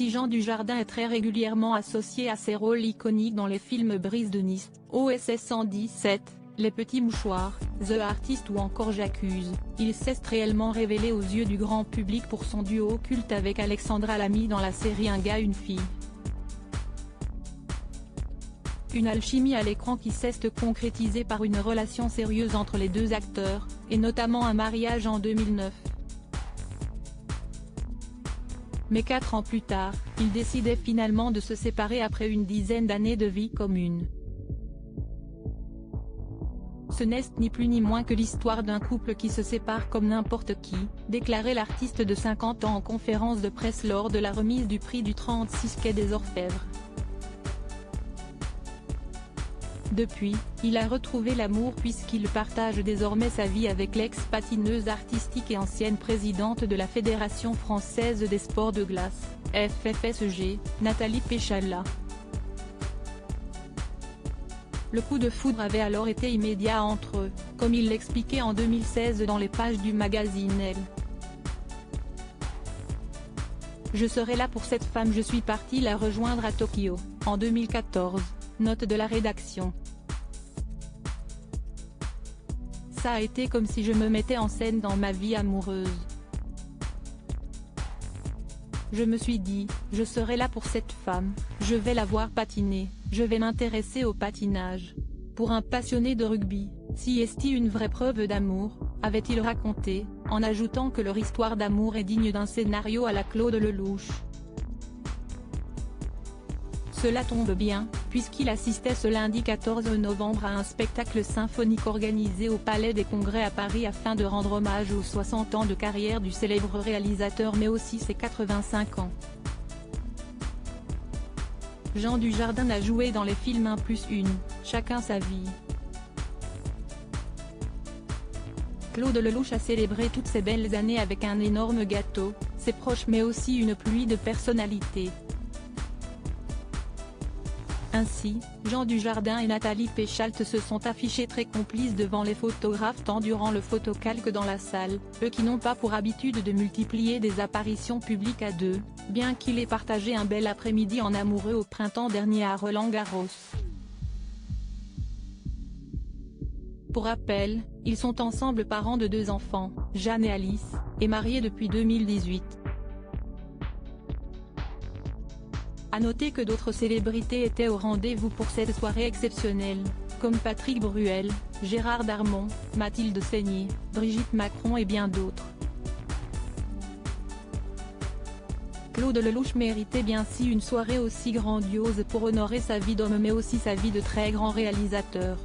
Ainsi Jean Dujardin est très régulièrement associé à ses rôles iconiques dans les films Brise de Nice, OSS 117, Les Petits Mouchoirs, The Artist ou encore J'accuse. Il s'est réellement révélé aux yeux du grand public pour son duo culte avec Alexandra Lamy dans la série Un gars une fille. Une alchimie à l'écran qui s'est concrétisée par une relation sérieuse entre les deux acteurs, et notamment un mariage en 2009. Mais 4 ans plus tard, ils décidaient finalement de se séparer après une dizaine d'années de vie commune. Ce n'est ni plus ni moins que l'histoire d'un couple qui se sépare comme n'importe qui, déclarait l'artiste de 50 ans en conférence de presse lors de la remise du prix du 36 quai des Orfèvres. Depuis, il a retrouvé l'amour puisqu'il partage désormais sa vie avec l'ex-patineuse artistique et ancienne présidente de la Fédération française des sports de glace, FFSG, Nathalie Péchala. Le coup de foudre avait alors été immédiat entre eux, comme il l'expliquait en 2016 dans les pages du magazine Elle. Je serai là pour cette femme. Je suis parti la rejoindre à Tokyo, en 2014. Note de la rédaction. Ça a été comme si je me mettais en scène dans ma vie amoureuse. Je me suis dit, je serai là pour cette femme, je vais la voir patiner, je vais m'intéresser au patinage. Pour un passionné de rugby, si est une vraie preuve d'amour, avait-il raconté, en ajoutant que leur histoire d'amour est digne d'un scénario à la Claude Lelouch. Cela tombe bien, puisqu'il assistait ce lundi 14 novembre à un spectacle symphonique organisé au Palais des Congrès à Paris afin de rendre hommage aux 60 ans de carrière du célèbre réalisateur mais aussi ses 85 ans. Jean Dujardin a joué dans les films 1+1, Chacun sa vie. Claude Lelouch a célébré toutes ces belles années avec un énorme gâteau, ses proches mais aussi une pluie de personnalités. Ainsi, Jean Dujardin et Nathalie Péchala se sont affichés très complices devant les photographes tant durant le photocall que dans la salle, eux qui n'ont pas pour habitude de multiplier des apparitions publiques à deux, bien qu'il ait partagé un bel après-midi en amoureux au printemps dernier à Roland-Garros. Pour rappel, ils sont ensemble parents de 2 enfants, Jeanne et Alice, et mariés depuis 2018. A noter que d'autres célébrités étaient au rendez-vous pour cette soirée exceptionnelle, comme Patrick Bruel, Gérard Darmon, Mathilde Seigner, Brigitte Macron et bien d'autres. Claude Lelouch méritait bien si une soirée aussi grandiose pour honorer sa vie d'homme mais aussi sa vie de très grand réalisateur.